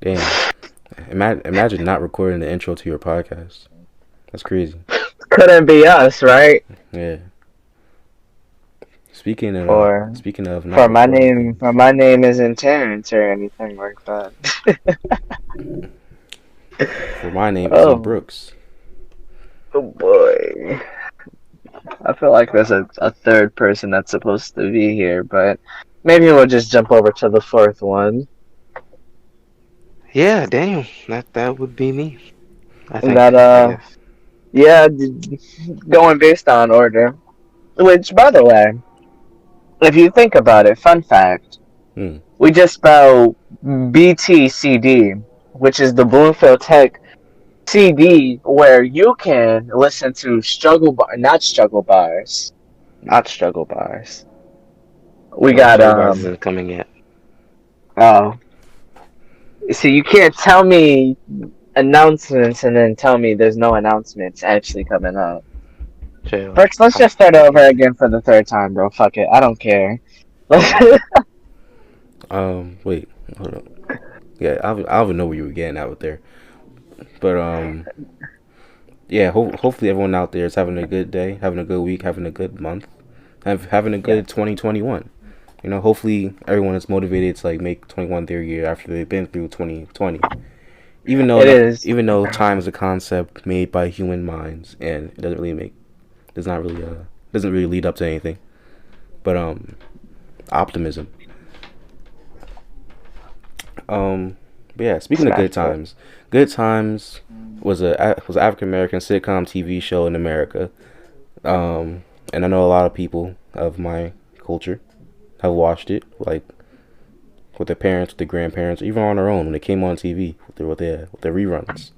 Damn. Imagine not recording the intro to your podcast. That's crazy. Couldn't be us, right? Yeah. Speaking of For speaking of not for my recording name for things, my name isn't Terrence or anything like that. for my name isn't Oh, Brooks. oh boy. I feel like there's a third person that's supposed to be here, but maybe we'll just jump over to the fourth one. Yeah, Daniel. That would be me. I think. That I guess. yeah, going based on order. Which, by the way, if you think about it, fun fact, Hmm. we just spelled BTCD, which is the Bloomfield Tech CD, where you can listen to not struggle bars. We No, got Sugar Bars isn't coming yet. oh, see, you can't tell me announcements and then tell me there's no announcements actually coming up. Chill. First, let's just start over again for the third time, bro. Fuck it, I don't care. Wait. Hold up. Yeah, I don't even know where you were getting at with there. But yeah. Hopefully everyone out there is having a good day, having a good week, having a good month, having a Yeah, good 2021. Hopefully everyone is motivated to like make 21 their year after they've been through 2020. it is. Even though time is a concept made by human minds and it doesn't really lead up to anything. But optimism. But yeah, speaking of Smash it. Good Times was an African American sitcom TV show in America. And I know a lot of people of my culture have watched it, like with their parents, with their grandparents, even on their own when it came on TV with their reruns.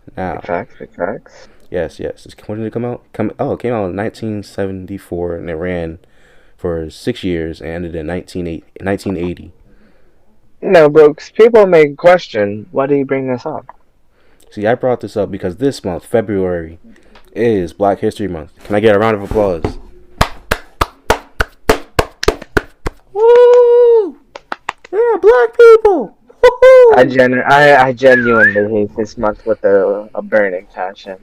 Big Now, facts, big facts. yes. When did it come out? It came out in 1974 and it ran for 6 years and ended in 1980. No, bro, 'cause people may question, why do you bring this up? See, I brought this up because this month, February, is Black History Month. Can I get a round of applause? Woo! Yeah, black people! Woo-hoo! I genuinely hate this month with a burning passion.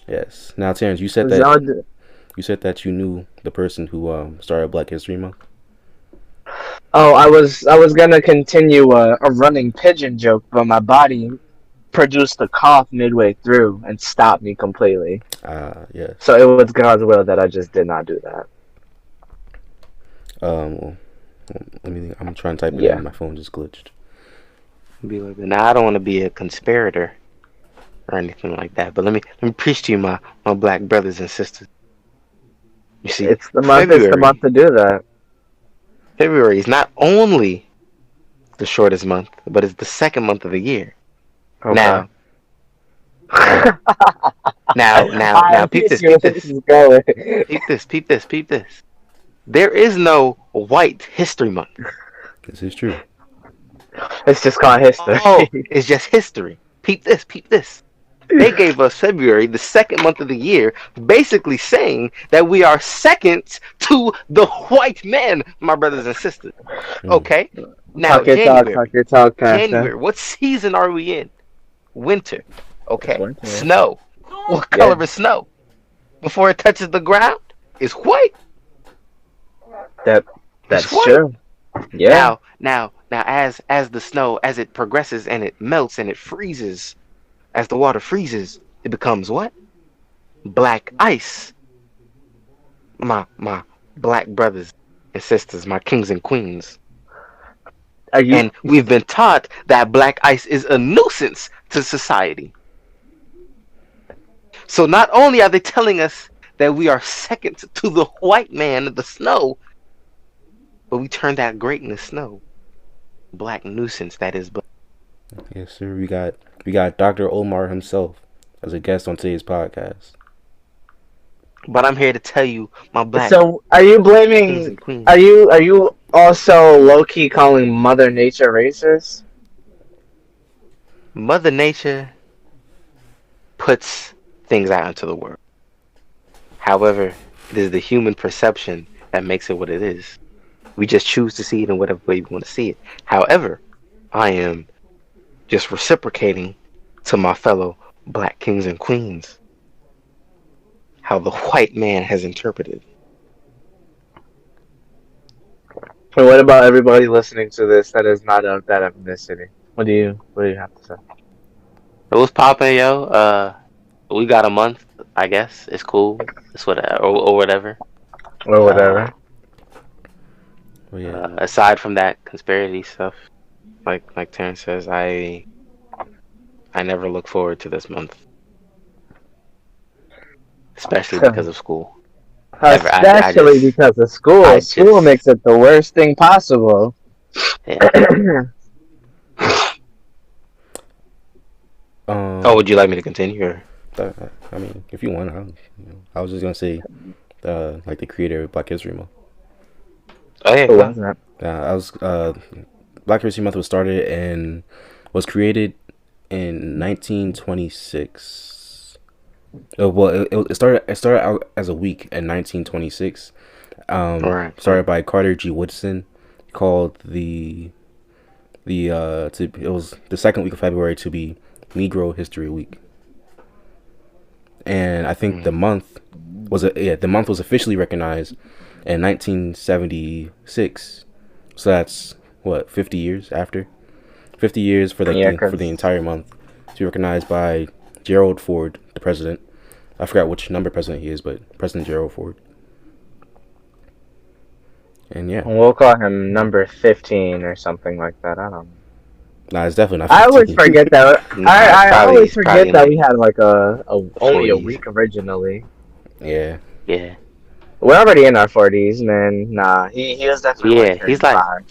Yes. Now, Terrence, you said that you knew the person who started Black History Month. Oh, I was gonna continue a running pigeon joke, but my body produced a cough midway through and stopped me completely. Yes. So it was God's will that I just did not do that. Well, let me think. I'm trying to type it Yeah. in. My phone just glitched. Be like, now I don't want to be a conspirator or anything like that. But let me preach to you, my black brothers and sisters. You see, It's the month. It's the month to do that. February is not only the shortest month, but it's the second month of the year. Okay. Now, now, peep I this, see where peep this this, is going. peep this. There is no White History Month. This is true. It's just called history. Oh, it's just history. Peep this. They gave us February, the second month of the year, basically saying that we are second to the white man, my brothers and sisters. Okay? Now, Talk your talk, Pastor. January, what season are we in? Winter. Okay. Winter. Snow. What Yeah. color is snow? Before it touches the ground, it's white. That's It's white. true. Yeah. Now, as the snow, as it progresses and it melts and it freezes, as the water freezes, it becomes what? Black ice. My black brothers and sisters, my kings and queens. Are you? And we've been taught that black ice is a nuisance to society. So not only are they telling us that we are second to the white man, the snow, but we turned out great in the snow. Black nuisance, that is black. Yes, sir. We got Dr. Omar himself as a guest on today's podcast. But I'm here to tell you, my black So, are you kings blaming? and queens. Are you also low key calling Mother Nature racist? Mother Nature puts things out into the world. However, it is the human perception that makes it what it is. We just choose to see it in whatever way we want to see it. However, I am just reciprocating to my fellow black kings and queens how the white man has interpreted. And what about everybody listening to this that is not of that ethnicity? What do you have to say? It was popping, yo. We got a month, I guess. It's cool. It's whatever, or whatever. Or Uh, whatever. Well, yeah. Aside from that conspiracy stuff, like Terrence says, I never look forward to this month, especially because of school. Ever, I Especially just, because of school. I School just, makes it the worst thing possible. yeah. Oh, Um, would you like me to continue? Or? I mean, if you want, I was just gonna say, like the creator of Black History Month. Oh yeah, Who go. was that? I was Black History Month was created in 1926. Well, it started out as a week in 1926. All right. Started by Carter G. Woodson, called it was the second week of February to be Negro History Week, and I think Mm. the month was officially recognized in 1976. So that's what 50 years after, 50 years for Yeah, for the entire month to be recognized by Gerald Ford, the president. I forgot which number president he is, but President Gerald Ford. And yeah, we'll call him number 15 or something like that. I don't know. nah, it's definitely not I always 15. forget that. Nah, I always it's probably forget in that like we had like only a 40s. week originally. Yeah, Yeah, We're already in our 40s, man. Nah, he was definitely like yeah. He's like, 35.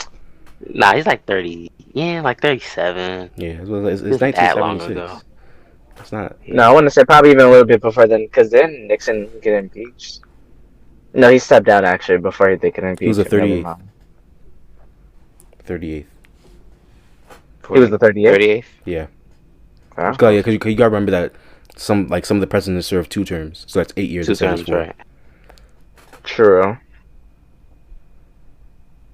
nah, he's like 30. Yeah, like 37. yeah. It's Isn't that long ago? 1976. It's not. No, I Yeah. want to say probably even a little bit before then, because then Nixon get impeached. No, he stepped down actually before they could He was impeach a him. Never 38th, mind. 38th. He was the 38th. 38th. Yeah. Oh, Yeah, because you gotta remember that some of the presidents served 2 terms, so that's 8 years 2 instead of terms, 4. right? true.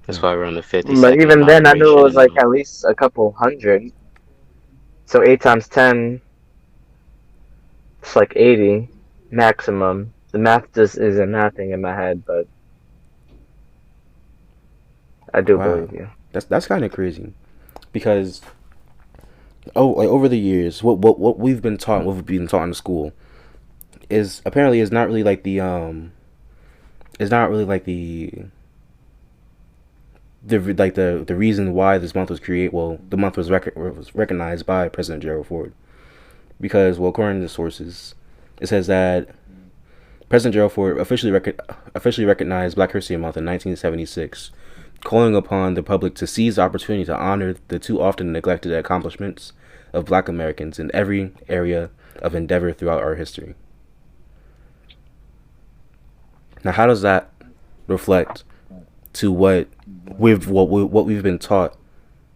That's why we're on the But 52nd even then, I knew it inauguration was and like at least a couple hundred. So 8 times 10, it's like 80 maximum. The math just isn't mathing in my head, but I do Wow, believe you. that's kind of crazy, because like over the years, what we've been taught in school is apparently is not really like it's not really like the reason why this month was created. Well, the month was recognized by President Gerald Ford, because well, according to the sources, it says that President Gerald Ford officially recognized Black History Month in 1976, calling upon the public to seize the opportunity to honor the too often neglected accomplishments of Black Americans in every area of endeavor throughout our history. Now, how does that reflect to what we've been taught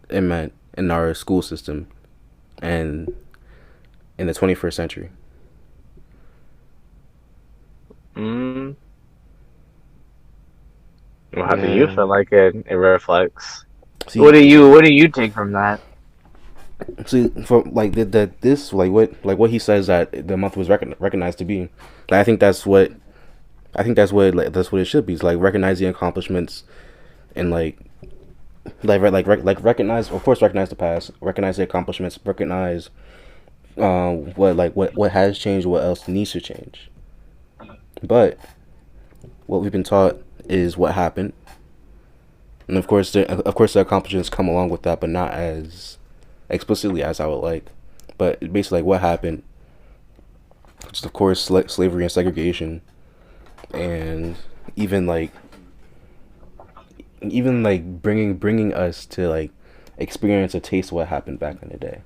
in our school system and in the 21st century? Mm. Well, how do you feel like it reflects? See, What do you take from that? for like this what he says that the month was recognized to be. I think that's what that's what it should be. It's like recognize the accomplishments and recognize, of course, recognize the past, recognize the accomplishments, recognize what has changed, what else needs to change. But what we've been taught is what happened, and of course the accomplishments come along with that, but not as explicitly as I would like. But basically, like what happened, which is of course slavery and segregation, and even like bringing us to like experience a taste of what happened back in the day.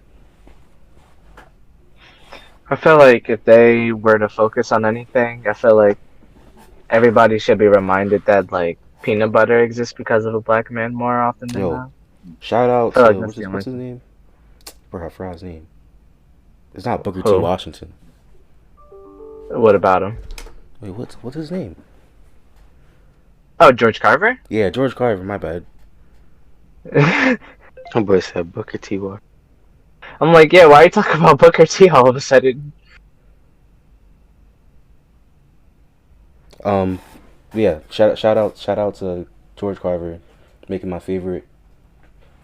I feel like if they were to focus on anything, I feel like everybody should be reminded that like peanut butter exists because of a black man more often than Yo, not. shout I out feel like to that's the only what's his thing. name? I forgot his name. It's not Booker T. Who? Washington. What about him? Wait, what's his name? Oh, George Carver? Yeah, George Carver. My bad. My boy said Booker T. War. I'm like, yeah, why are you talking about Booker T all of a sudden? Yeah. Shout out to George Carver, making my favorite.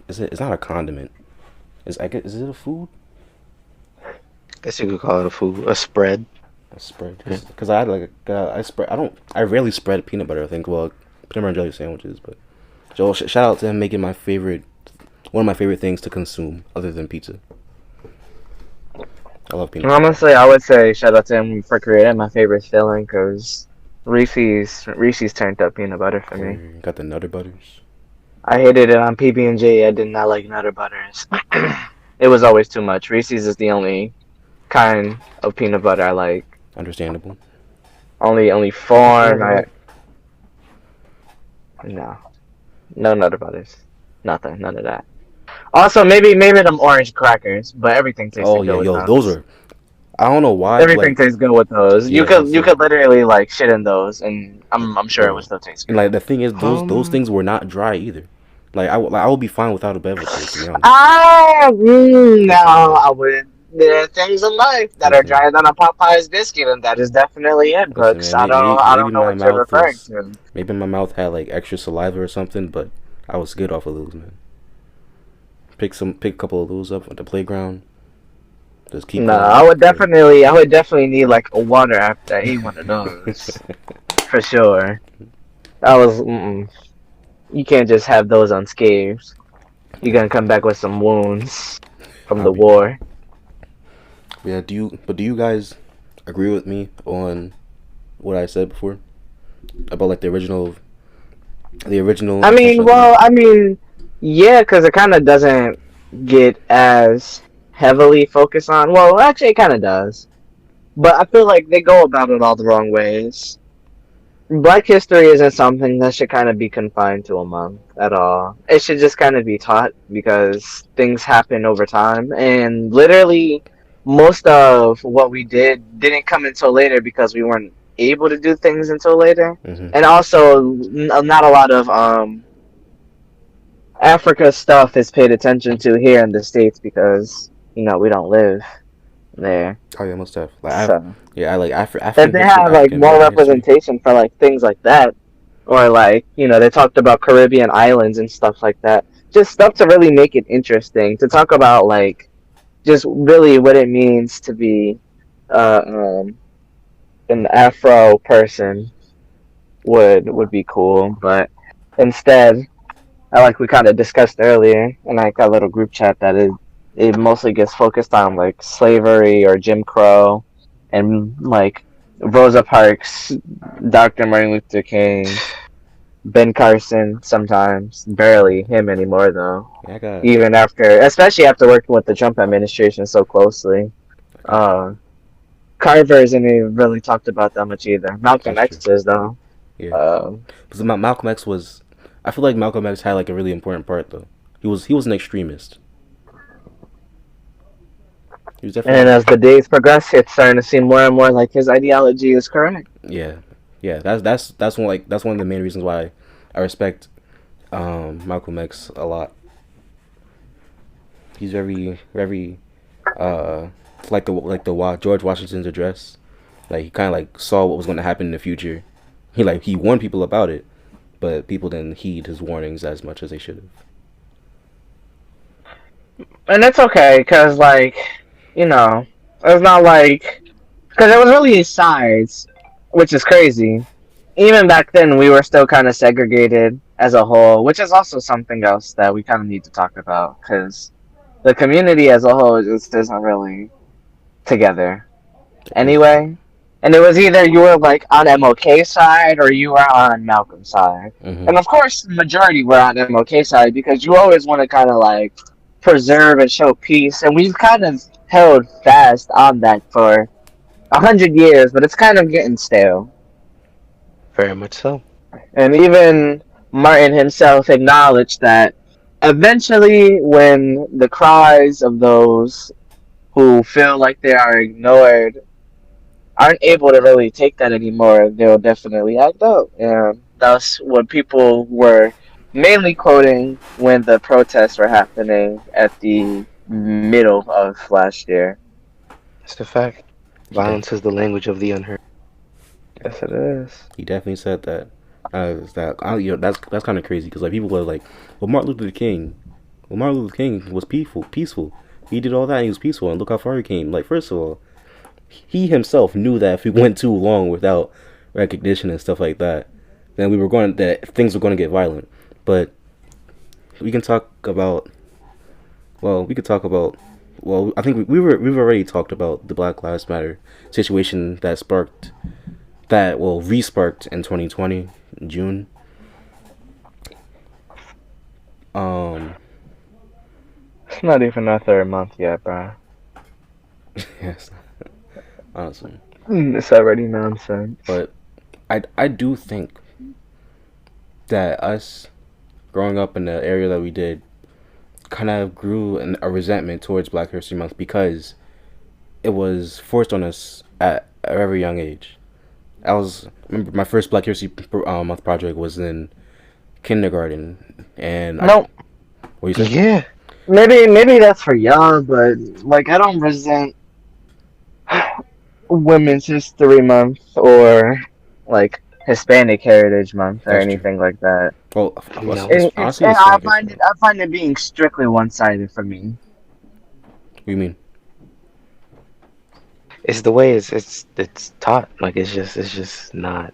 It's not a condiment. Is it a food? Guess you could call it a food, a spread. A spread. Because I rarely spread peanut butter. I think peanut butter and jelly sandwiches. But Joel, shout out to him making one of my favorite things to consume other than pizza. I love peanut butter. Honestly, I would say shout out to him for creating my favorite filling, because Reese's turned up peanut butter for me. Got the Nutter Butters. I hated it on PB&J. I did not like Nutter Butters. It was always too much. Reese's is the only kind of peanut butter I like. Understandable. Only four. No Nutter Butters. Nothing. None of that. Also, maybe them orange crackers, but everything tastes Oh good yeah, with yo, those. those are. I don't know why. Everything tastes good with those. Yeah, You could literally like shit in those, and I'm sure it would still taste good. And like the thing is, those things were not dry either. Like I will be fine without a beverage. To be honest. No, I would. There are things in life that are drier than a Popeye's biscuit, and that is definitely it, Brooks. Man, I don't know what you're referring to. Maybe my mouth had like extra saliva or something, but I was good off of those, man. Pick a couple of those up at the playground. Just keep. No, I would definitely need like a water after I ate one of those, for sure. You can't just have those unscathed. You're gonna come back with some wounds from the war. Yeah. Do you guys agree with me on what I said before about like the original? Yeah, because it kind of doesn't get as heavily focused on. Well, actually, it kind of does, but I feel like they go about it all the wrong ways. Black history isn't something that should kind of be confined to a month at all. It should just kind of be taught, because things happen over time, and literally most of what we didn't come until later because we weren't able to do things until later. Mm-hmm. And also not a lot of Africa stuff is paid attention to here in the States, because we don't live there. Oh yeah, most stuff. Like I like that they have like more representation for like things like that, or like they talked about Caribbean islands and stuff like that. Just stuff to really make it interesting, to talk about like just really what it means to be an Afro person would be cool. But instead, like we kind of discussed earlier in like a little group chat, that it mostly gets focused on like slavery or Jim Crow, and like Rosa Parks, Dr. Martin Luther King, Ben Carson sometimes, barely him anymore though. Yeah, even especially after working with the Trump administration so closely. Carver isn't even really talked about that much either. Malcolm X is though. Yeah. Because Malcolm X was, I feel like Malcolm X had like a really important part though. He was an extremist. And as the days progress, it's starting to seem more and more like his ideology is correct. Yeah. That's one of the main reasons why I respect Malcolm X a lot. He's very like George Washington's address. Like he kind of like saw what was going to happen in the future. He warned people about it, but people didn't heed his warnings as much as they should have. And it's okay, because it's not like, because it was really his sides, which is crazy. Even back then, we were still kind of segregated as a whole, which is also something else that we kind of need to talk about, because the community as a whole just isn't really together anyway. And it was either you were like on MLK's side or you were on Malcolm's side. Mm-hmm. And of course, the majority were on MLK's side, because you always want to kind of like preserve and show peace. And we've kind of held fast on that for 100 years, but it's kind of getting stale. Very much so. And even Martin himself acknowledged that eventually, when the cries of those who feel like they are ignored aren't able to really take that anymore, they'll definitely act out. And that's what people were mainly quoting when the protests were happening at the middle of last year. It's a fact. He def- Violence is the language of the unheard. Yes, it is. he definitely said that. That's kind of crazy because like people were like, well, Martin Luther King was peaceful. He did all that and he was peaceful, and look how far he came. Like, first of all, he himself knew that if we went too long without recognition and stuff like that, then that things were going to get violent. But we can talk about. Well, we could talk about. Well, I think we've already talked about the Black Lives Matter situation that re-sparked in 2020 in June. It's not even our third month yet, bro. Yes, honestly, It's already nonsense. but I do think that us growing up in the area that we did kind of grew a resentment towards Black History Month because it was forced on us at a very young age. Remember my first Black History Month project was in kindergarten, and No, what you say? Yeah. maybe that's for y'all, but like I don't resent Women's History Month or like Hispanic Heritage Month or That's true. anything like that. Well, No. honestly, And it's I like, find what it being strictly one sided for me. do you mean? It's the way it's taught. Like it's just not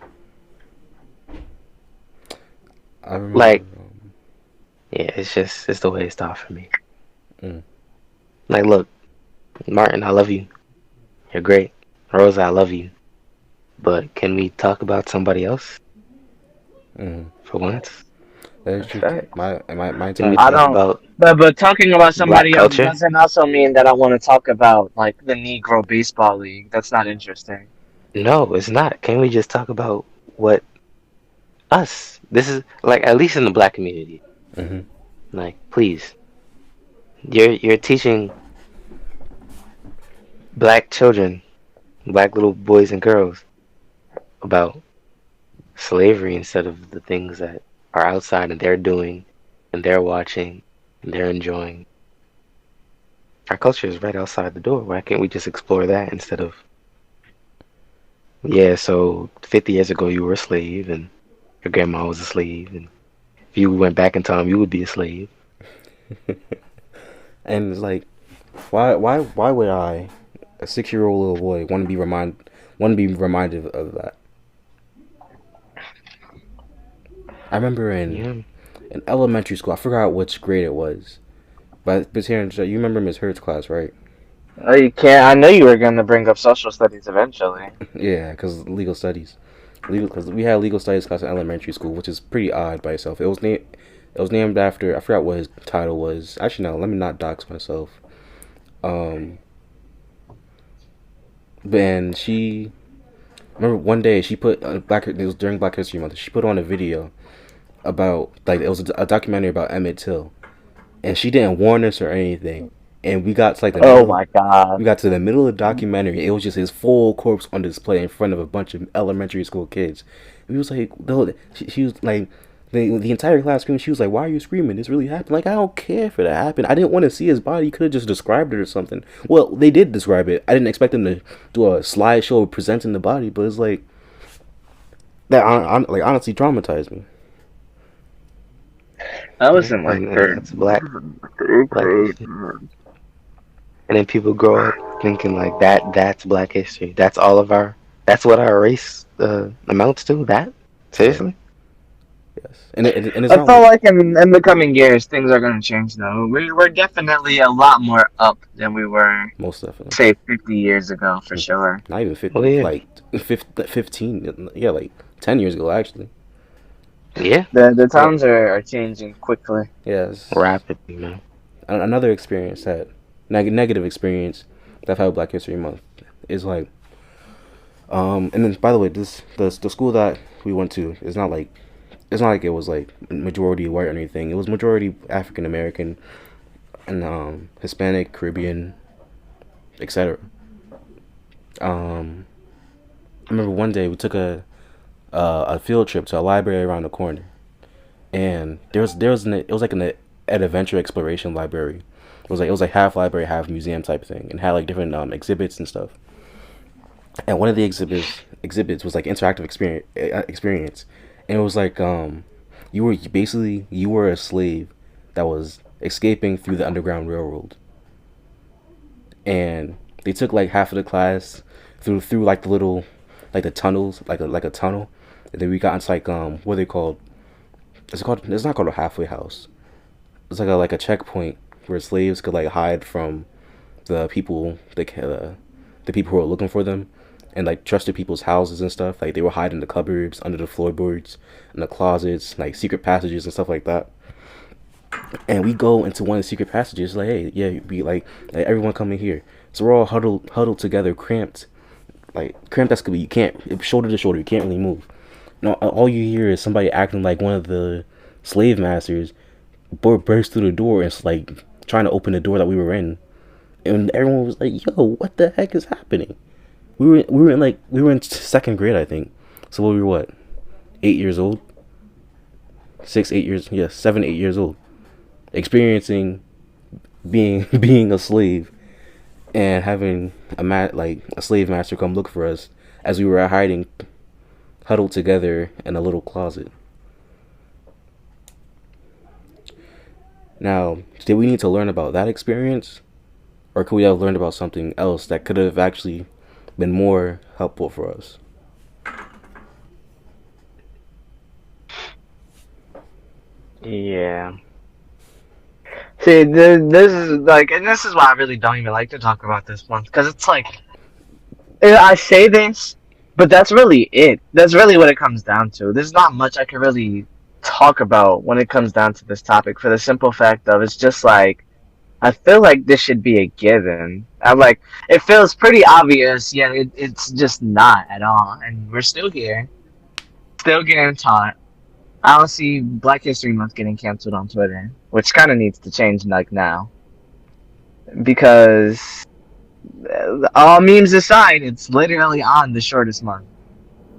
I remember. like yeah, it's the way it's taught for me. Mm, Like look, Martin, I love you. You're great. Rosa, I love you. But can we talk about somebody else mm. for once? That is That's true. right. My Can we entire I talk don't. about But talking about black somebody else culture? doesn't also mean that I want to talk about like the Negro Baseball League. That's not interesting. No, it's not. Can we just talk about what us? This is like at least in the black community. hmm Like, please. You're teaching black children, black little boys and girls about slavery instead of the things that are outside and they're doing and they're watching and they're enjoying. Our culture is right outside the door. Why can't we just explore that instead of, yeah, so 50 years ago you were a slave and your grandma was a slave, and if you went back in time, you would be a slave. And it's like, why would I, a 6-year-old little boy, want to be reminded of that? I remember Yeah. in elementary school, I forgot which grade it was, but Miss Harris, you remember Miss Hurd's class, right? Oh, you can't. I know you were going to bring up social studies eventually. Yeah, because legal studies, because we had legal studies class in elementary school, which is pretty odd by itself. It was named after, I forgot what his title was. Actually, no, let me not dox myself. Um, and she, I remember one day she put it was during Black History Month. She put on a video about like it was a documentary about Emmett Till, and she didn't warn us or anything. And we got to like the Oh middle. my God. We got to the middle of the documentary. It was just his full corpse on display in front of a bunch of elementary school kids. We was like, she was like, the entire class screamed. She was like, "Why are you screaming? This really happened." Like, I don't care if it happened. I didn't want to see his body. You could have just described it or something. Well, they did describe it. I didn't expect them to do a slideshow presenting the body, but it's like that. Like honestly, traumatized me. That wasn't like And that's black history. And then people grow up thinking like that's black history. That's all of that's what our race amounts to. That? Yeah. Seriously? Yes, and it's I not feel like like in the coming years things are going to change though. We're definitely a lot more up than we were, most definitely. say, 50 years ago for sure. Not even Well, 50, yeah. like 15. Yeah, like 10 years ago actually. Yeah. The Yeah. times are changing quickly. Yes. Rapidly, man. Another experience that negative experience that I've had with Black History Month is like, and then by the way, the school that we went to is not like, it's not like it was like majority white or anything. It was majority African American and Hispanic, Caribbean, etc. Um, I remember one day we took a field trip to a library around the corner, and it was like an adventure exploration library. It was like half library, half museum type thing, and had like different exhibits and stuff. And one of the exhibits was like interactive experience, and it was like you were a slave that was escaping through the Underground Railroad, and they took like half of the class through like the little like the tunnels like a tunnel, and then we got into like what are they called? It's not called a halfway house. It's like a checkpoint where slaves could like hide from the people who were looking for them, and like trusted people's houses and stuff. Like they were hiding in the cupboards, under the floorboards, in the closets, like secret passages and stuff like that. And we go into one of the secret passages, like, hey, yeah, be like everyone come in here. So we're all huddled together, cramped as could be. You can't shoulder to shoulder. You can't really move. No, all you hear is somebody acting like one of the slave masters burst through the door and it's like trying to open the door that we were in, and everyone was like, "Yo, what the heck is happening?" We were in second grade, I think. So we were what, 8 years old, 6 8 years, yeah, 7 8 years old, experiencing being a slave and having a slave master come look for us as we were hiding, huddled together in a little closet. Now, did we need to learn about that experience, or could we have learned about something else that could have actually been more helpful for us? Yeah. See, this is like, and this is why I really don't even like to talk about this one, because it's like, I say this, but that's really it. That's really what it comes down to. There's not much I can really talk about when it comes down to this topic, for the simple fact of it's just like, I feel like this should be a given. I'm like, it feels pretty obvious, yet it's just not at all. And we're still here, still getting taught. I don't see Black History Month getting canceled on Twitter, which kind of needs to change like now. Because all memes aside, it's literally on the shortest month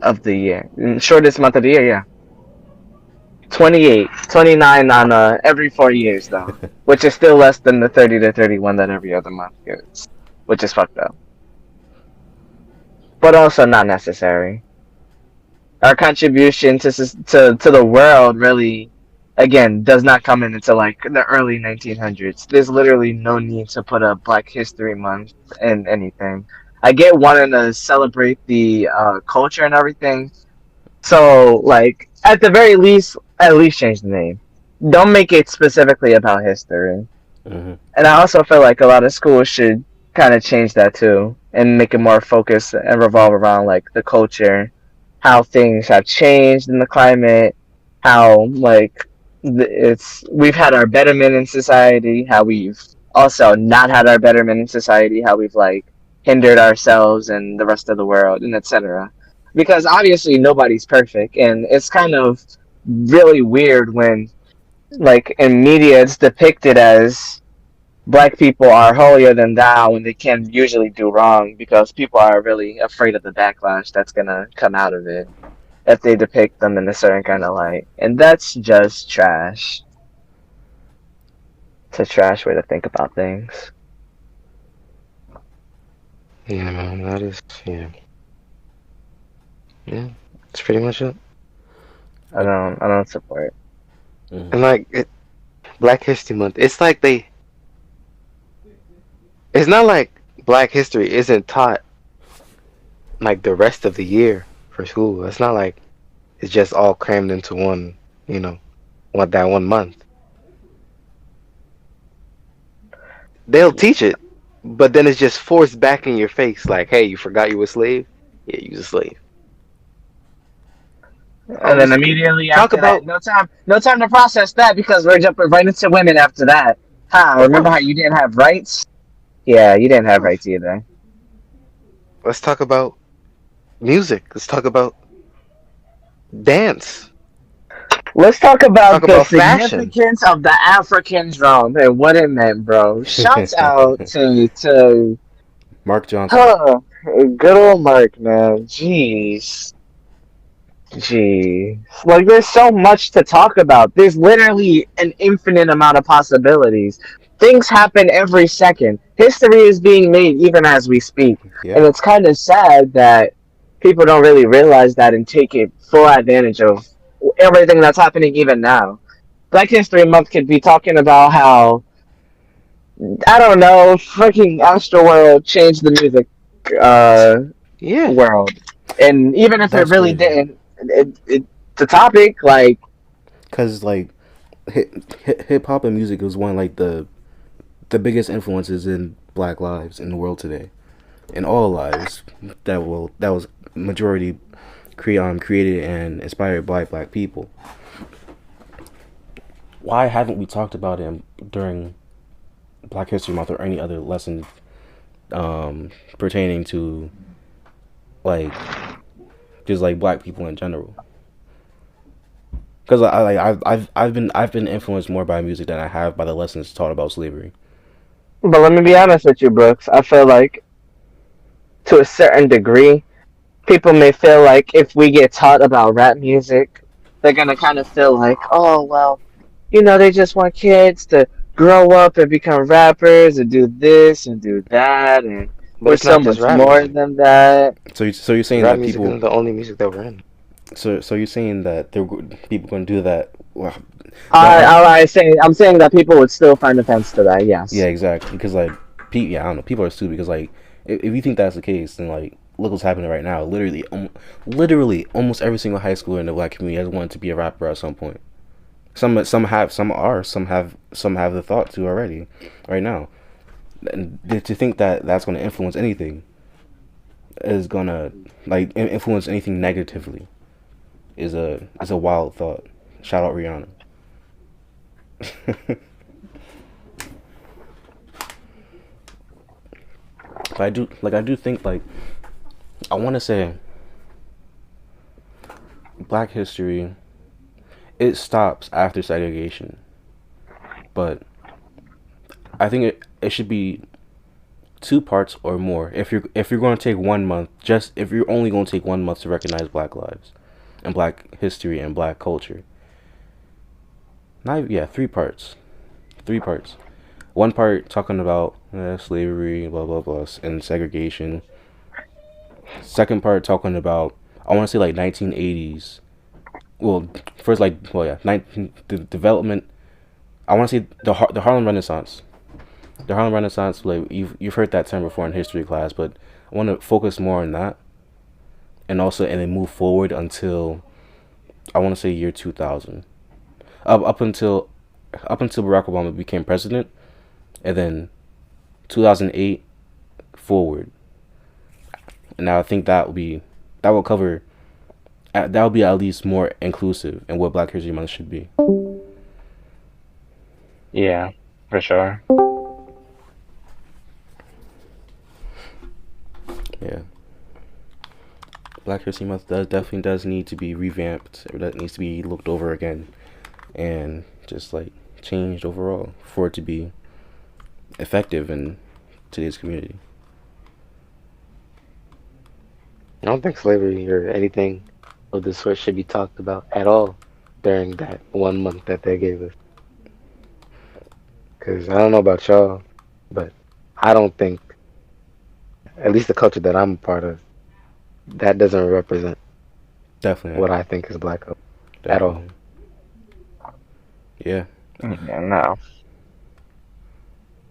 of the year. Shortest month of the year, yeah. 28, 29 on every 4 years, though. Which is still less than the 30 to 31 that every other month gets. Which is fucked up. But also not necessary. Our contribution to the world really, again, does not come in until like the early 1900s. There's literally no need to put a Black History Month in anything. I get wanting to celebrate the culture and everything. So, like, at the very least, at least change the name. Don't make it specifically about history. Mm-hmm. And I also feel like a lot of schools should kind of change that too and make it more focused and revolve around like the culture, how things have changed in the climate, how like we've had our betterment in society, how we've also not had our betterment in society, how we've like hindered ourselves and the rest of the world, and etc. Because obviously nobody's perfect, and it's kind of really weird when like in media it's depicted as Black people are holier than thou when they can usually do wrong, because people are really afraid of the backlash that's gonna come out of it if they depict them in a certain kind of light. And that's just trash. It's a trash way to think about things. Yeah, man, that is, yeah. Yeah, that's pretty much it. I don't support it. Mm-hmm. And like Black History Month, it's like it's not like Black history isn't taught like the rest of the year for school. It's not like it's just all crammed into one, that 1 month. They'll teach it, but then it's just forced back in your face, like, hey, you forgot you were a slave? Yeah, you was a slave. And then immediately after that, no time to process that, because we're jumping right into women after that. Remember how you didn't have rights? Yeah, you didn't have rights either. Let's talk about music. Let's talk about dance. Let's talk about the fashion. significance of the African drum and what it meant, bro. Shouts out to Mark Johnson. Huh. Good old Mark, man. Jeez. Jeez. Like, there's so much to talk about. There's literally an infinite amount of possibilities. Things happen every second. History is being made even as we speak. Yeah, And it's kind of sad that people don't really realize that and take it full advantage of everything that's happening even now. Black History Month could be talking about how, I don't know, fucking Astroworld changed the music uh, Yeah. world. And even if it that's really crazy. didn't, the topic, like, Cause like hip hop and music was one of, like the biggest influences in Black lives in the world today, in all lives that was majority created and inspired by Black people. Why haven't we talked about it during Black History Month or any other lesson pertaining to like just like Black people in general? Because I've been influenced more by music than I have by the lessons taught about slavery. but let me be honest with you, Brooks. I feel like, to a certain degree, people may feel like if we get taught about rap music, they're gonna kind of feel like, oh, well, they just want kids to grow up and become rappers and do this and do that, and But we're it's so not just much rap more music. than that. So you're saying Rap that music people isn't the only music that we're in. so you're saying that people going to do that? Well, I, the, I, I say, I'm saying that people would still find offense to that. yeah, Yes. exactly. Because like, yeah, I don't know. People are stupid because like, if you think that's the case, then like, look what's happening right now. Literally, almost every single high schooler in the Black community has wanted to be a rapper at some point. Some have, some have the thought to already, right now. And to think that that's going to influence anything is gonna like influence anything negatively is a wild thought. Shout out Rihanna. But I do think like I want to say Black history it stops after segregation, but I think it should be two parts or more. If you're going to take 1 month, just if you're only going to take 1 month to recognize Black lives and Black history and Black culture, not yeah, three parts, three parts. One part talking about slavery, blah blah blah, and segregation. Second part talking about I want to say like 1980s. Well, first like well yeah, the development. I want to say the Harlem Renaissance. The Harlem Renaissance, like you've heard that term before in history class, but I want to focus more on that, and then move forward until I want to say year 2000, up until Barack Obama became president, and then 2008 forward. And now I think that will cover that will be at least more inclusive in what Black History Month should be. Yeah, for sure. Yeah, Black History Month definitely does need to be revamped. That needs to be looked over again, and just like changed overall for it to be effective in today's community. I don't think slavery or anything of the sort should be talked about at all during that 1 month that they gave us. Because I don't know about y'all, but I don't think, at least the culture that I'm a part of, that doesn't represent Definitely what not. I think is black culture at all. Definitely. Yeah. Yeah, no.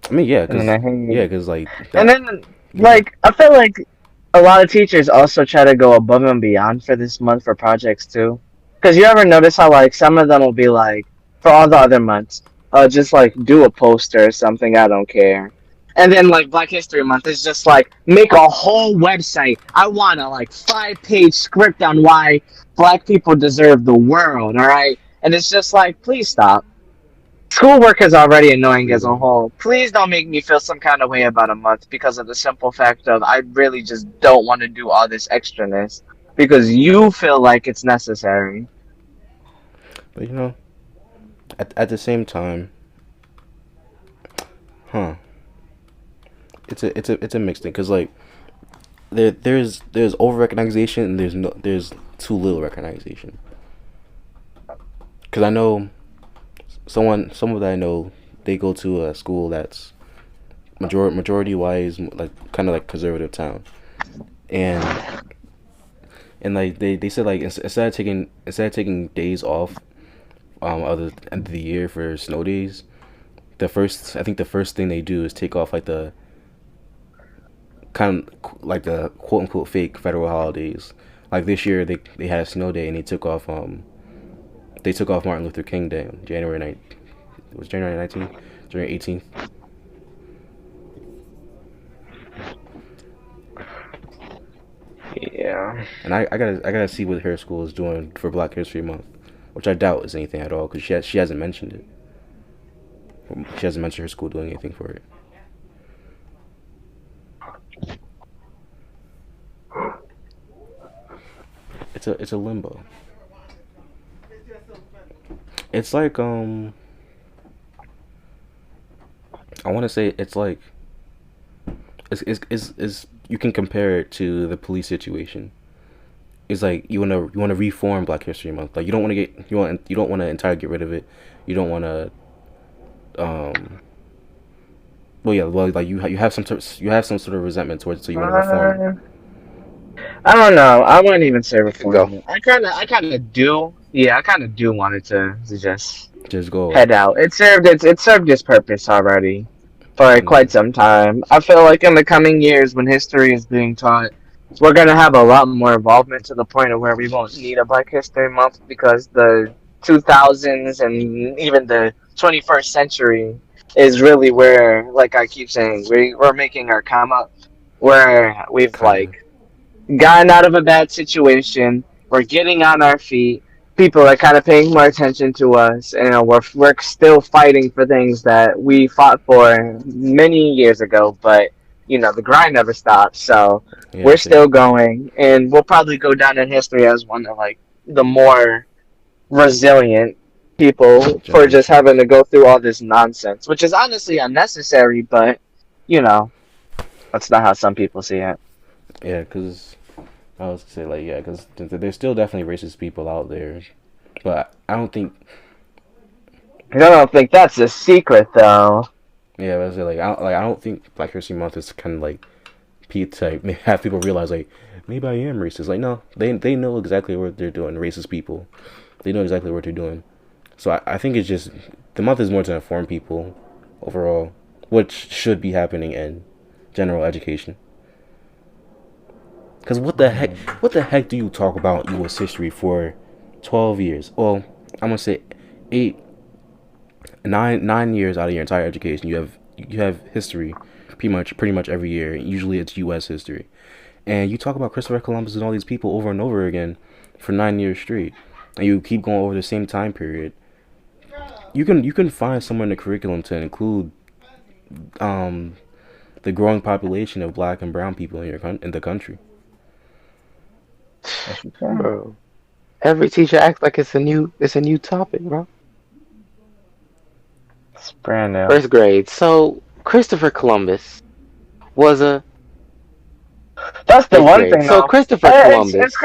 I mean, yeah, And then I cause like and that. then, Go ahead. like, I feel like a lot of teachers also try to go above and beyond for this month for projects too. Because you ever notice how, like, some of them will be like, for all the other months, just like do a poster or something, I don't care. And then, like, Black History Month is just like, make a whole website. I want a, like, 5-page script on why black people deserve the world, alright? And it's just like, please stop. Schoolwork is already annoying as a whole. Please don't make me feel some kind of way about a month because of the simple fact of I really just don't want to do all this extraness because you feel like it's necessary. But at the same time, huh? it's a mixed thing because like there's over recognition and there's too little recognition. Because I know someone that I know, they go to a school that's majority wise like kind of like conservative town, and like they said like instead of taking days off of the end of the year for snow days, the first thing they do is take off like the kind of like the quote unquote fake federal holidays. Like this year they had a snow day and they took off Martin Luther King Day on January 9th. It was January 19th, January 18th. Yeah. And I gotta see what her school is doing for Black History Month, which I doubt is anything at all because she hasn't mentioned it. She hasn't mentioned her school doing anything for it. It's a limbo. It's like I want to say it's like it's you can compare it to the police situation. It's like you wanna reform Black History Month. Like you don't want to entirely get rid of it. You don't want to well like you have you have some sort of resentment towards it, so you want to reform it. Uh, I don't know. I wouldn't even say Go. reform it. I kind of do. Yeah, I kind of do want it to just Just go away. head out. It served its purpose already for Yeah, quite some time. I feel like in the coming years, when history is being taught, we're gonna have a lot more involvement to the point of where we won't need a Black History Month because the 2000s and even the 21st century is really where, like I keep saying, we're making our come up, where we've kinda. like gotten out of a bad situation. We're getting on our feet. People are kind of paying more attention to us, and we're still fighting for things that we fought for many years ago. But the grind never stops. So Yeah, we're see, still going, and we'll probably go down in history as one of like the more resilient people for just generation. having to go through all this nonsense, which is honestly unnecessary. But you know, that's not how some people see it. Yeah, because I was gonna say like yeah, because there's still definitely racist people out there, but I don't think I don't think that's a secret, though. yeah, I was like I don't think Black History Month is kind of like to have people realize like maybe I am racist. Like no, they know exactly what they're doing. Racist people, they know exactly what they're doing. So I think it's just the month is more to inform people overall, which should be happening in general education. Because what the heck do you talk about U.S. history for 12 years? Well, I'm gonna say eight, 9 years out of your entire education. You have history, pretty much every year. Usually it's U.S. history, and you talk about Christopher Columbus and all these people over and over again for 9 years straight, and you keep going over the same time period. You can find somewhere in the curriculum to include um, the growing population of black and brown people in in the country. Yes, you can. Bro. Every teacher acts like it's a new topic, bro. It's brand new. First grade. So Christopher Columbus was a That's the fifth one grade. thing, So though. Christopher Columbus.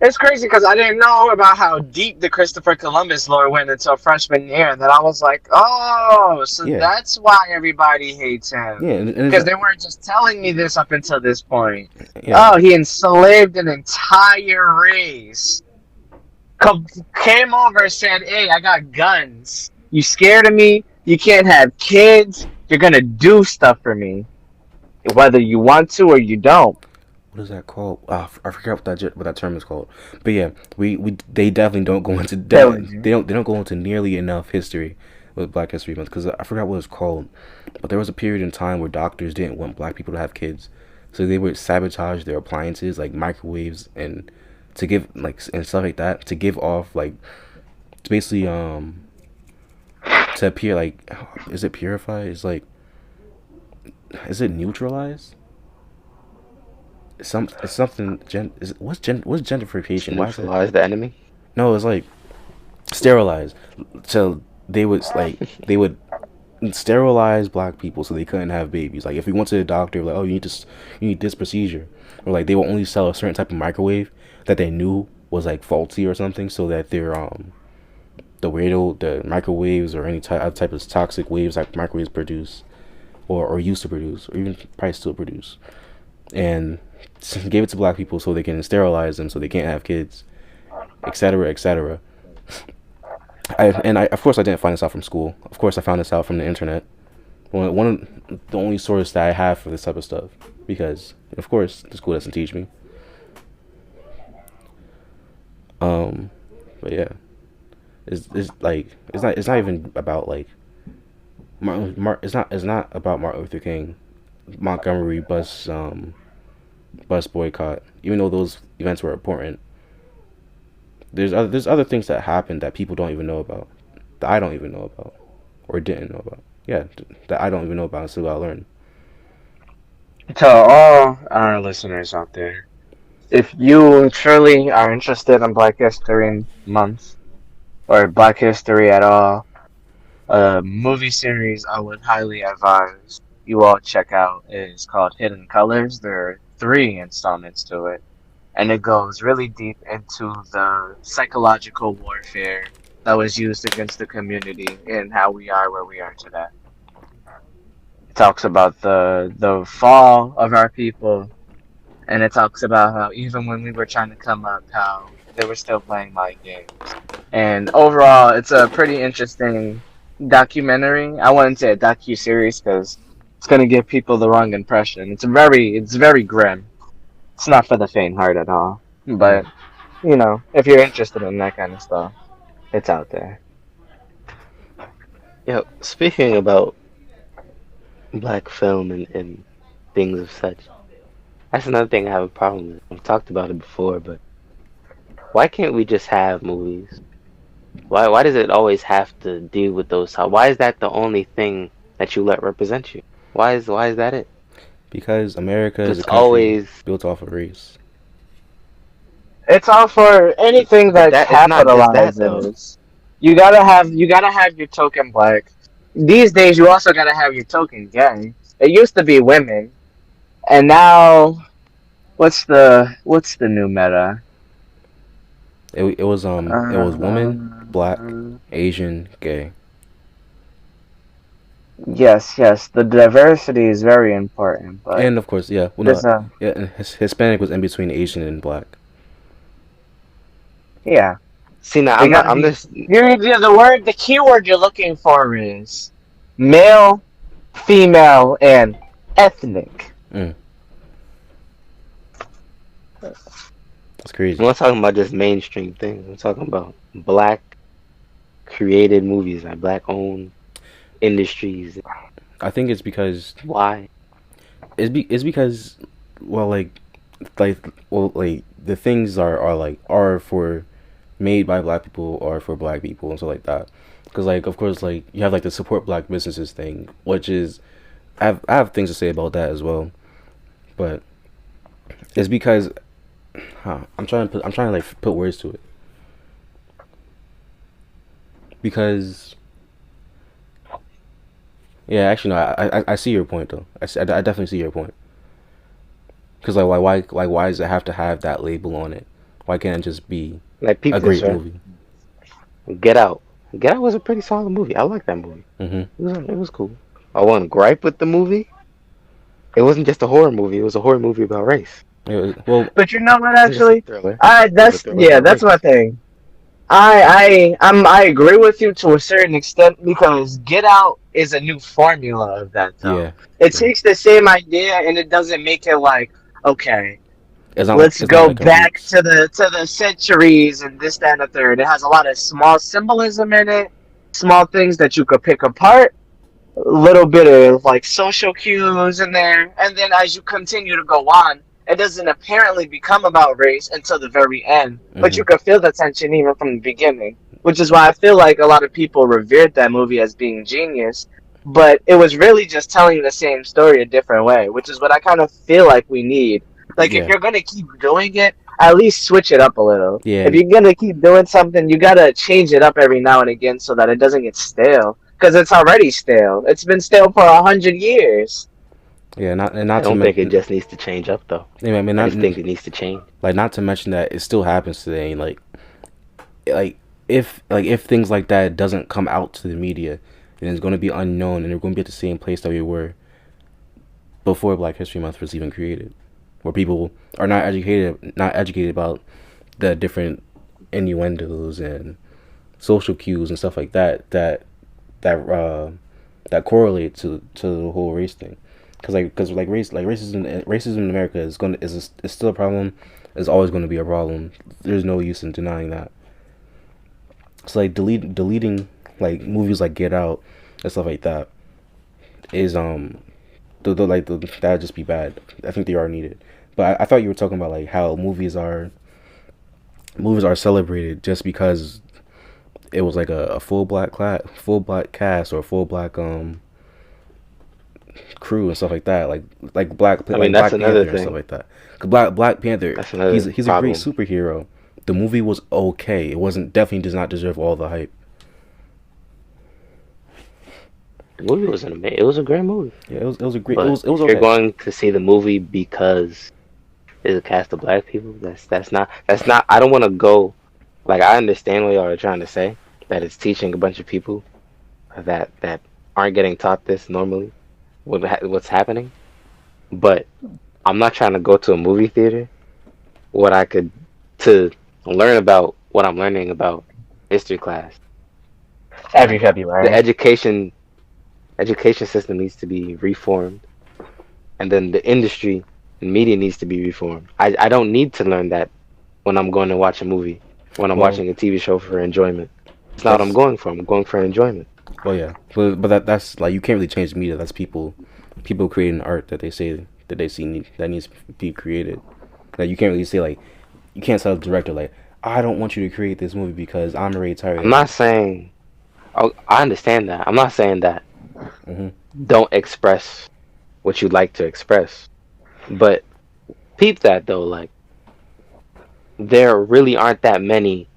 It's crazy because I didn't know about how deep the Christopher Columbus lore went until freshman year, and then I was like, oh, so Yeah, that's why everybody hates him. yeah, and Because they weren't just telling me this up until this point. yeah. Oh, he enslaved an entire race. Came over and said, hey, I got guns. You scared of me? You can't have kids. You're gonna do stuff for me, whether you want to or you don't. What is that called? I forget what that term is called. But yeah, we they definitely don't go into Pillaging. they don't go into nearly enough history with Black History Month because I forgot what it's called. But there was a period in time where doctors didn't want black people to have kids, so they would sabotage their appliances like microwaves and to give like and stuff like that to give off like to basically to appear like is it purify? Is it neutralize? It's something what's gentrification? Why is it? Neutralize the enemy. No, it's like sterilized. So they would sterilize black people so they couldn't have babies. Like if we went to the doctor, like, oh, you need this procedure, or like they will only sell a certain type of microwave that they knew was like faulty or something, so that their the microwaves or any type of toxic waves like microwaves produce or used to produce or even probably still produce, and gave it to black people so they can sterilize them so they can't have kids, etc., etc. I of course I didn't find this out from school. Of course I found this out from the internet. One of the only source that I have for this type of stuff, because of course the school doesn't teach me. But yeah, it's like it's not even about like it's not about Martin Luther King, Montgomery bus boycott. Even though those events were important, there's other things that happened that people don't even know about, that I don't even know about, or didn't know about. Yeah, that I don't even know about and still gotta learn. To all our listeners out there, if you truly are interested in Black History Month or Black History at all, a movie series I would highly advise you all check out is called Hidden Colors. There are 3 installments to it, and it goes really deep into the psychological warfare that was used against the community and how we are where we are today. It talks about the fall of our people, and it talks about how even when we were trying to come up, how they were still playing mind games. And overall, it's a pretty interesting documentary. I wouldn't say a docu-series because it's gonna give people the wrong impression. It's very grim. It's not for the faint heart at all. But if you're interested in that kind of stuff, it's out there. Yo, speaking about black film and things of such, that's another thing I have a problem with. I've talked about it before, but why can't we just have movies? Why does it always have to deal with those? Why is that the only thing that you let represent you? Why is that it? Because America is a Just country always built off of race. It's all for anything but that that it's not just that though. capitalizes. You gotta have your token black. These days, you also gotta have your token gay. It used to be women, and now what's the new meta? It was woman, black, Uh, Asian, gay. yes. The diversity is very important, but And of course, yeah, well, there's no, a yeah, and Hispanic was in between Asian and black. yeah. See now, They I'm not. gotta I'm be. just. The keyword you're looking for is male, female, and ethnic. Mm, that's I'm crazy. not talking about just mainstream things. I'm talking about black created movies, like black owned industries. I think it's because Why? it's because well like like the things are for made by black people or for black people and stuff like that. Because like of course like you have like the support black businesses thing, which is I have things to say about that as well, but it's because I'm trying to like put words to it, because yeah, actually no, I see your point though. I definitely see your point. Because like why does it have to have that label on it? Why can't it just be Like peep a this, great right? movie? Get Out. Get Out was a pretty solid movie. I like that movie. Hmm. It was cool. I want gripe with the movie. It wasn't just a horror movie. It was a horror movie about race. Well, But you know what? It wasn't just a Actually, thriller. I It was a that's thriller yeah, about that's my race. thing. I agree with you to a certain extent because Get Out is a new formula of that though. yeah, It yeah. takes the same idea and it doesn't make it like, okay, let's It's not go like a back roots. to the centuries and this, that, and the third. It has a lot of small symbolism in it, small things that you could pick apart, a little bit of like social cues in there, and then as you continue to go on, it doesn't apparently become about race until the very end, but Hmm. you could feel the tension even from the beginning, which is why I feel like a lot of people revered that movie as being genius, but it was really just telling the same story a different way, which is what I kind of feel like we need. Like if Yeah, you're gonna keep doing it, at least switch it up a little. yeah, If you're gonna keep doing something, you gotta change it up every now and again so that it doesn't get stale. because it's already stale. It's been stale for 100 years. Yeah, not and I not to don't think it mention. just needs to change up though. I mean, I not just think it needs to change. like not to mention that it still happens today. Like if things like that doesn't come out to the media, then it's going to be unknown, and we're going to be at the same place that we were before Black History Month was even created, where people are not educated about the different innuendos and social cues and stuff like that that correlate to the whole race thing. Because racism in America is still a problem. Is always going to be a problem. There's no use in denying that. So like deleting like movies like Get Out and stuff like that is that'd just be bad. I think they are needed. But I thought you were talking about like how movies are celebrated just because it was like a full black cast or full black crew and stuff like that, like I mean, like that's Black another Panther and stuff thing. like that. 'Cause Black Panther, That's another he's a great problem. superhero. The movie was okay. It wasn't definitely does not deserve all the hype. The movie was an amazing. It was a great movie. Yeah, it was a great. But It was if you're okay. going to see the movie because there's a cast of black people, that's not. I don't want to go. Like I understand what y'all are trying to say, that it's teaching a bunch of people that aren't getting taught this normally, what's happening. But I'm not trying to go to a movie theater what I could to learn about what I'm learning about history class. Every Like the February. education system needs to be reformed, and then the industry and media needs to be reformed. I don't need to learn that when I'm going to watch a movie, when I'm Well, watching a TV show for enjoyment. It's not what I'm that's going for. I'm going for enjoyment. well, yeah, but that's like you can't really change the media. That's people creating art that they say that they see that needs to be created. Like you can't really say like you can't tell the director like I don't want you to create this movie because I'm already tired I'm of not it. saying. Oh, I understand that. I'm not saying that Hmm. don't express what you like to express, but peep that though. Like there really aren't that many,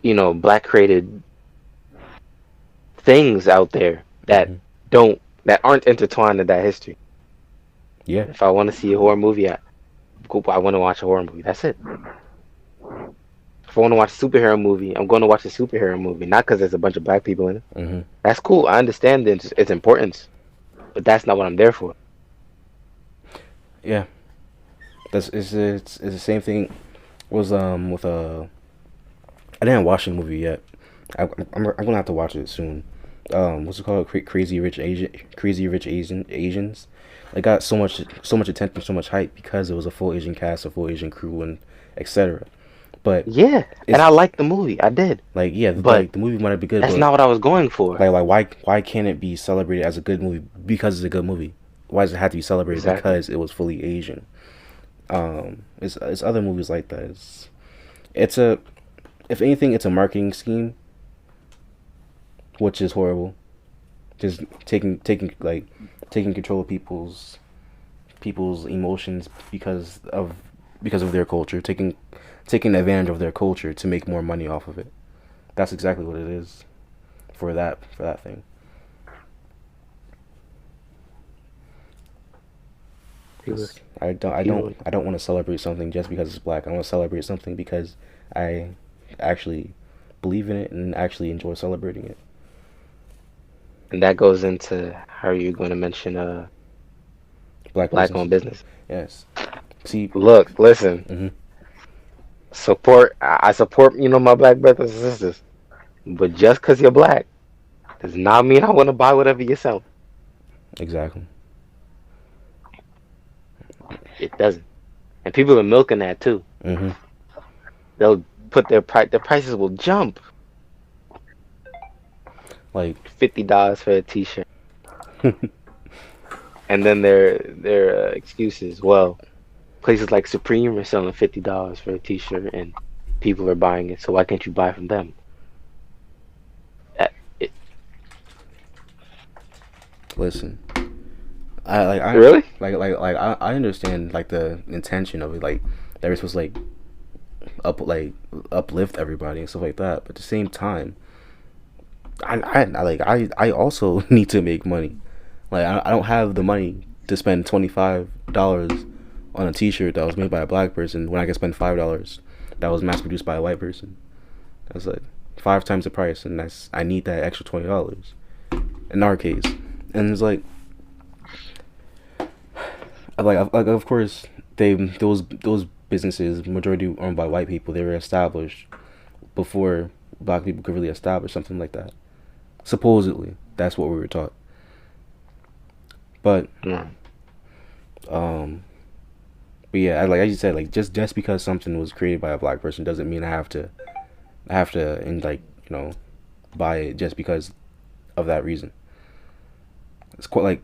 black created things out there that Hmm. that aren't intertwined in that history. Yeah, If I want to see a horror movie, I want to watch a horror movie. That's it. If I want to watch a superhero movie, I'm going to watch a superhero movie, not because there's a bunch of black people in it. hmm That's cool. I understand its importance, but that's not what I'm there for. yeah. That's it's the same thing. Was with I didn't watch the movie yet. I'm gonna have to watch it soon. What's it called? Crazy Rich Asians. It got so much attention, so much hype because it was a full Asian cast, a full Asian crew, and etc. But Yeah, and it's I liked the movie. I did, like yeah, but like the movie might be good, that's but not what I was going for. why can't it be celebrated as a good movie because it's a good movie? Why does it have to be celebrated Exactly. because it was fully Asian? It's other movies like that. It's a if anything, it's a marketing scheme, which is horrible. Just taking control of people's emotions because of their culture, taking advantage of their culture to make more money off of it. That's exactly what it is for that thing. People, 'Cause people, I don't want to celebrate something just because it's black. I want to celebrate something because I actually believe in it and actually enjoy celebrating it. and that goes into how you're going to mention Black black-owned businesses, business. yes. See, Look, listen, hmm support. I support my black brothers and sisters, but just because you're black does not mean I want to buy whatever you sell. exactly. It doesn't, and people are milking that too. hmm They'll put their prices will jump. Like, $50 for a T-shirt, and then their excuses. Well, places like Supreme are selling $50 for a T-shirt, and people are buying it. So why can't you buy from them? That, it, listen, I like I really? I understand like the intention of it, like that we're supposed to uplift everybody and stuff like that. But at the same time, I also need to make money. Like I don't have the money to spend $25 on a T-shirt that was made by a black person when I can spend $5 that was mass produced by a white person. That's like 5 times the price, and I need that extra $20 in our case. And it's like of course those businesses majority owned by white people, they were established before black people could really establish something like that. Supposedly, that's what we were taught. But um, but yeah, like you said, like just because something was created by a black person doesn't mean I have to and like buy it just because of that reason. It's quite like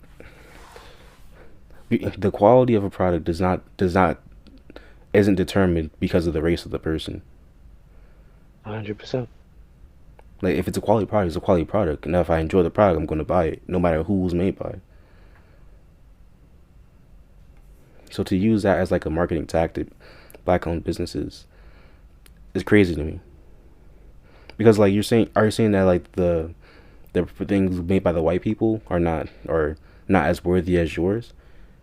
the quality of a product does not isn't determined because of the race of the person. 100%. Like if it's a quality product, it's a quality product, and if I enjoy the product, I'm going to buy it, no matter who it was made by. So to use that as like a marketing tactic, black-owned businesses, is crazy to me. Because like are you saying that like the things made by the white people are not as worthy as yours?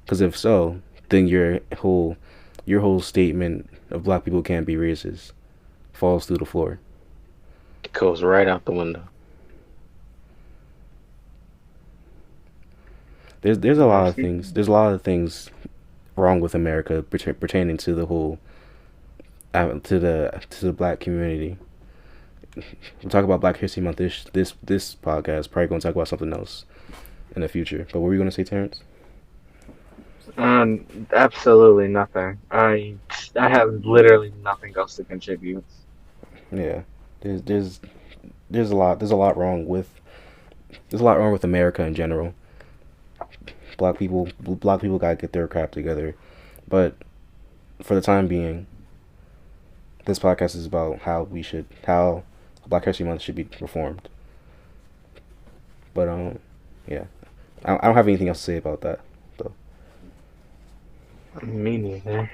Because if so, then your whole statement of black people can't be racist falls through the floor. It goes right out the window. There's a lot of things. There's a lot of things wrong with America pertaining to the whole to the black community. We'll talk about Black History Month this podcast. Probably going to talk about something else in the future. But what were you going to say, Terrence? Absolutely nothing. I have literally nothing else to contribute. Yeah, there's a lot wrong with America in general. Black people gotta get their crap together. But for the time being, this podcast is about how Black History Month should be performed. But yeah, I don't have anything else to say about that though. Me neither.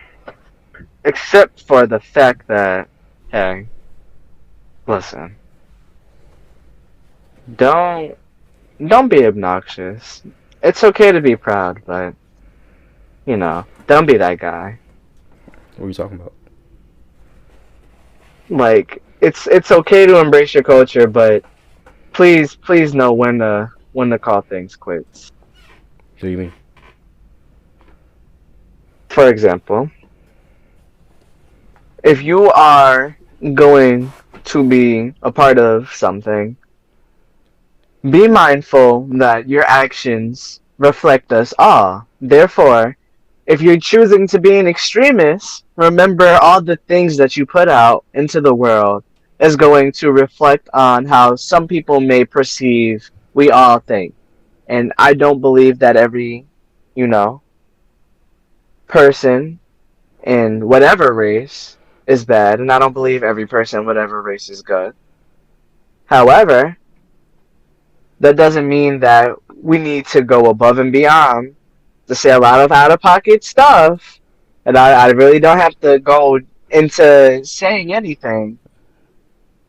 Except for the fact that, hey, listen, don't don't be obnoxious. It's okay to be proud, but don't be that guy. What are you talking about? Like it's okay to embrace your culture, but please know when to call things quits. What do you mean? For example, if you are going to be a part of something, be mindful that your actions reflect us all. Therefore, if you're choosing to be an extremist, remember all the things that you put out into the world is going to reflect on how some people may perceive we all think. And I don't believe that every, you know, person in whatever race is bad, and I don't believe every person in whatever race is good. However, that doesn't mean that we need to go above and beyond to say a lot of out of pocket stuff. And I really don't have to go into saying anything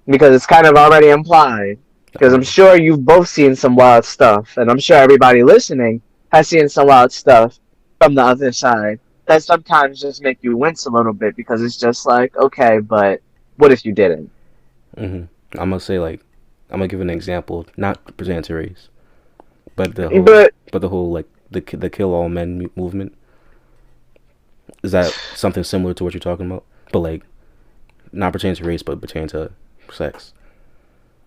because it's kind of already implied. Because I'm sure you've both seen some wild stuff, and I'm sure everybody listening has seen some wild stuff from the other side that sometimes just make you wince a little bit because it's just like, okay, but what if you didn't? hmm I'm gonna say I'm gonna give an example, not pertaining to race, but But the whole like the kill all men movement. Is that something similar to what you're talking about? But like not pertaining to race, but pertaining to sex.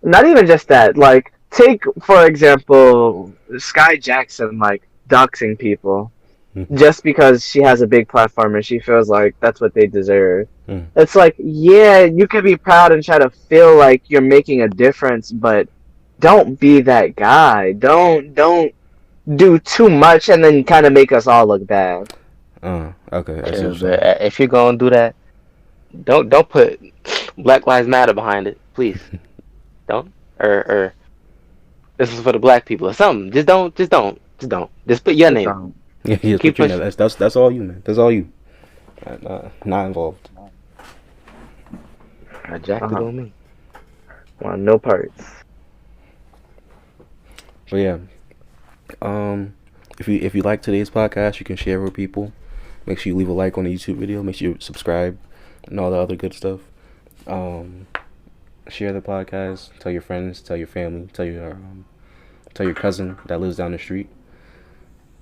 not even just that. Like, take for example, Sky Jackson, like doxing people Mm-hmm. just because she has a big platform and she feels like that's what they deserve. Mm. It's like, yeah, you can be proud and try to feel like you're making a difference, but don't be that guy. Don't do too much and then kind of make us all look bad. Okay, I see what you're Because saying. if you're gonna do that, don't put Black Lives Matter behind it, please. Don't. Or this is for the black people or something. Just put your Just name. don't. Yeah, yeah, Keep put your pushing. that's all you, man. That's all you. Not involved. I jacked it Uh-huh. on me. Well, no parts. But yeah, if you like today's podcast, you can share it with people. Make sure you leave a like on the YouTube video. Make sure you subscribe and all the other good stuff. Um, Share the podcast. Tell your friends. Tell your family. Tell your cousin that lives down the street.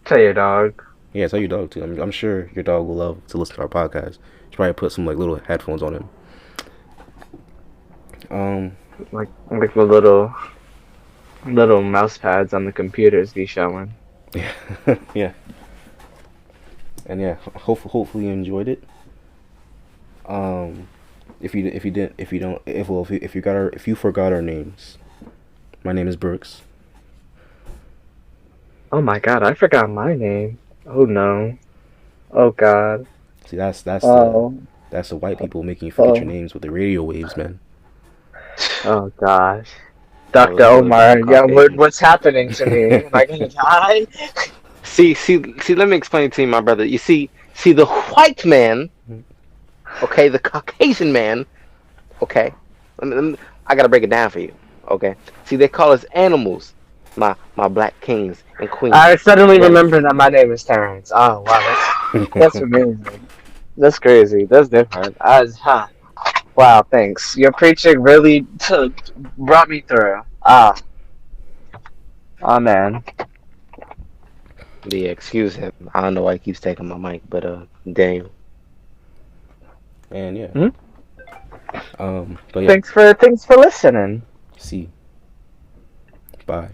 Tell your dog. Yeah, tell your dog too. I'm sure your dog will love to listen to our podcast. You should probably put some like little headphones on him. Like the little mouse pads on the computers be showing. Yeah, yeah, and yeah. Hopefully you enjoyed it. If you forgot our names, my name is Brooks. Oh my god, I forgot my name. Oh no. Oh god. See, that's Oh. that's the white people making you forget your Oh. names with the radio waves, man. Oh gosh. That was Dr. really Omar, yeah, Caucasian. what's happening to me? Am I gonna die? See. Let me explain to you, my brother. You see, the white man, okay, the Caucasian man, okay. I gotta break it down for you, okay. See, they call us animals, my black kings and queens. I suddenly Right. remember that my name is Terrence. Oh wow, that's amazing. That's crazy. That's different. Wow, thanks. Your preaching really brought me through. Oh man. Yeah, excuse him. I don't know why he keeps taking my mic, but Daniel. And yeah. Hmm? But yeah. Thanks for listening. See. Bye.